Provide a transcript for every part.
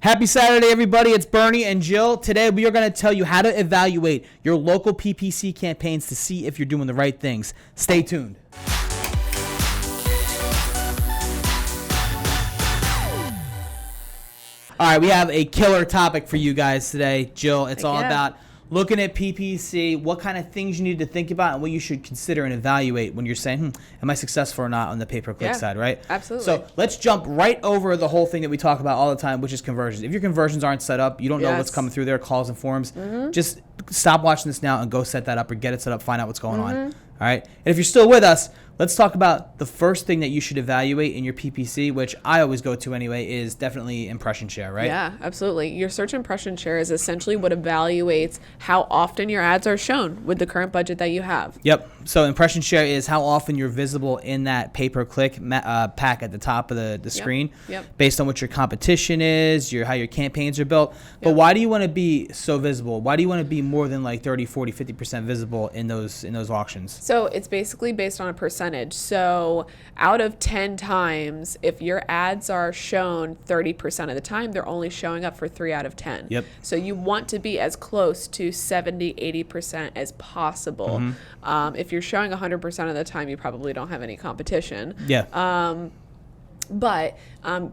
Happy Saturday, everybody. It's Bernie and Jill. Today, we are going to tell you how to evaluate your local PPC campaigns to see if you're doing the right things. Stay tuned. All right, we have a killer topic for you guys today. Jill, it's all about looking at PPC, what kind of things you need to think about, and what you should consider and evaluate when you're saying, am I successful or not on the pay-per-click side, right? Absolutely. So let's jump right over the whole thing that we talk about all the time, which is conversions. If your conversions aren't set up, you don't know what's coming through there, calls and forms, just stop watching this now and go set that up or get it set up, find out what's going on. All right? And if you're still with us, let's talk about the first thing that you should evaluate in your PPC, which I always go to anyway, is definitely impression share, right? Yeah, absolutely. Your search impression share is essentially what evaluates how often your ads are shown with the current budget that you have. Yep. So impression share is how often you're visible in that pay-per-click pack at the top of the screen, based on what your competition is, how your campaigns are built. But why do you want to be so visible? Why do you want to be more than like 30, 40, 50% visible in those auctions? So it's basically based on a percentage. So out of 10 times, if your ads are shown 30% of the time, they're only showing up for 3 out of 10. Yep. So you want to be as close to 70, 80% as possible. If you're showing 100% of the time, you probably don't have any competition. Yeah. But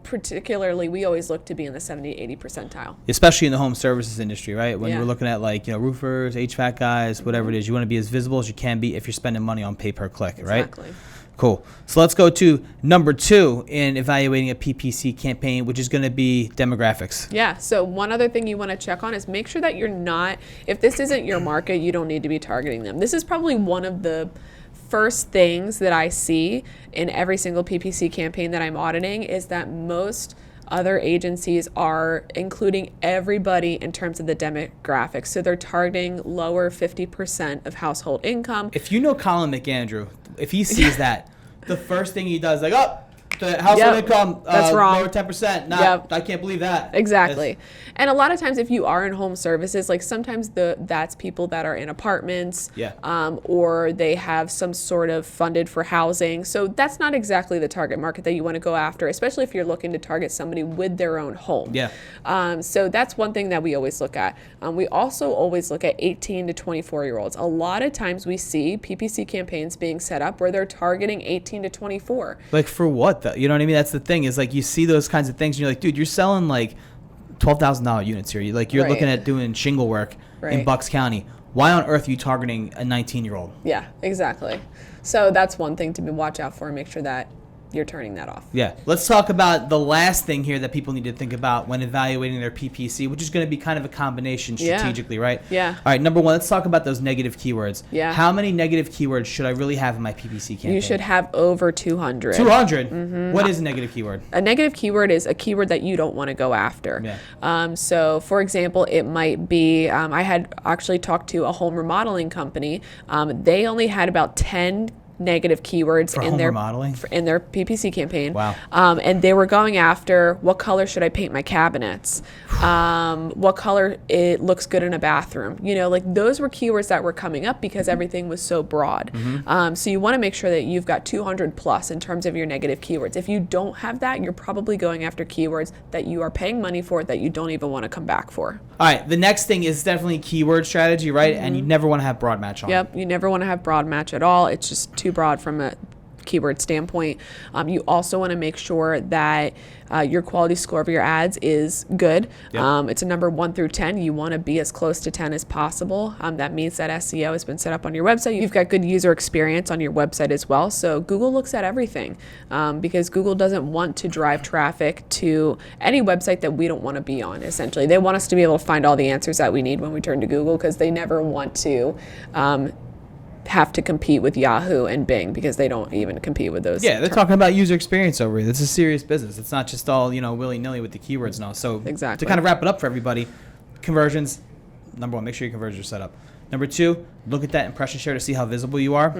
particularly, we always look to be in the 70, 80 percentile. Especially in the home services industry, right? When Yeah. we're looking at like, roofers, HVAC guys, whatever it is, you want to be as visible as you can be if you're spending money on pay-per-click, right? Exactly. Cool. So let's go to number 2 in evaluating a PPC campaign, which is going to be demographics. Yeah. So one other thing you want to check on is make sure that you're not, if this isn't your market, you don't need to be targeting them. This is probably one of the first things that I see in every single PPC campaign that I'm auditing is that most other agencies are including everybody in terms of the demographics. So they're targeting lower 50% of household income. If you know Colin McAndrew, if he sees that, the first thing he does, like, the household income, that's wrong. Lower 10%. I can't believe that. Exactly. And a lot of times if you are in home services, like sometimes that's people that are in apartments, or they have some sort of funded for housing. So that's not exactly the target market that you want to go after, especially if you're looking to target somebody with their own home. Yeah. So that's one thing that we always look at. We also always look at 18 to 24-year-olds. A lot of times we see PPC campaigns being set up where they're targeting 18 to 24. Like for what though? You know what I mean? That's the thing is like you see those kinds of things and you're like, dude, you're selling like $12,000 units here. You're looking at doing shingle work in Bucks County. Why on earth are you targeting a 19-year-old? Yeah, exactly. So that's one thing to watch out for and make sure that you're turning that off. Yeah. Let's talk about the last thing here that people need to think about when evaluating their PPC, which is going to be kind of a combination strategically, right? Yeah. All right. Number 1, let's talk about those negative keywords. Yeah. How many negative keywords should I really have in my PPC campaign? You should have over 200. 200? What is a negative keyword? A negative keyword is a keyword that you don't want to go after. Yeah. So, for example, it might be, I had actually talked to a home remodeling company. They only had about 10 negative keywords for in home their remodeling? In their PPC campaign. Wow. And they were going after what color should I paint my cabinets? What color it looks good in a bathroom? Like those were keywords that were coming up because everything was so broad. So you want to make sure that you've got 200 plus in terms of your negative keywords. If you don't have that, you're probably going after keywords that you are paying money for that you don't even want to come back for. All right. The next thing is definitely keyword strategy, right? And you never want to have broad match on. Yep. You never want to have broad match at all. It's just too broad from a keyword standpoint. You also want to make sure that your quality score of your ads is good. It's a number 1 through 10. You want to be as close to 10 as possible. That means that SEO has been set up on your website. You've got good user experience on your website as well. So Google looks at everything because Google doesn't want to drive traffic to any website that we don't want to be on, essentially. They want us to be able to find all the answers that we need when we turn to Google because they never want to have to compete with Yahoo and Bing because they don't even compete with those. Yeah, they're talking about user experience over here. This is serious business. It's not just all, willy-nilly with the keywords and all. So exactly. To kind of wrap it up for everybody, conversions, number 1, make sure your conversions are set up. Number 2, look at that impression share to see how visible you are.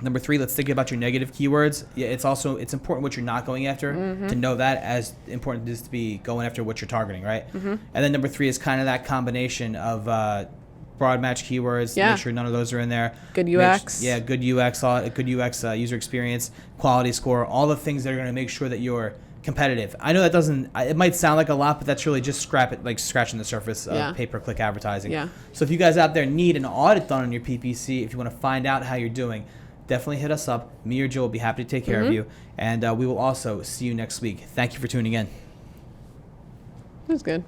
Number 3, let's think about your negative keywords. Yeah, it's important what you're not going after to know that, as important it is to be going after what you're targeting, right? And then number 3 is kind of that combination of broad match keywords. Make sure none of those are in there. Good UX. Good UX, user experience, quality score, all the things that are going to make sure that your competitive. I know that doesn't, it might sound like a lot, but that's really just scratching the surface of pay-per-click advertising. Yeah. So if you guys out there need an audit done on your PPC, if you want to find out how you're doing, definitely hit us up. Me or Joe will be happy to take care of you. And we will also see you next week. Thank you for tuning in. That was good.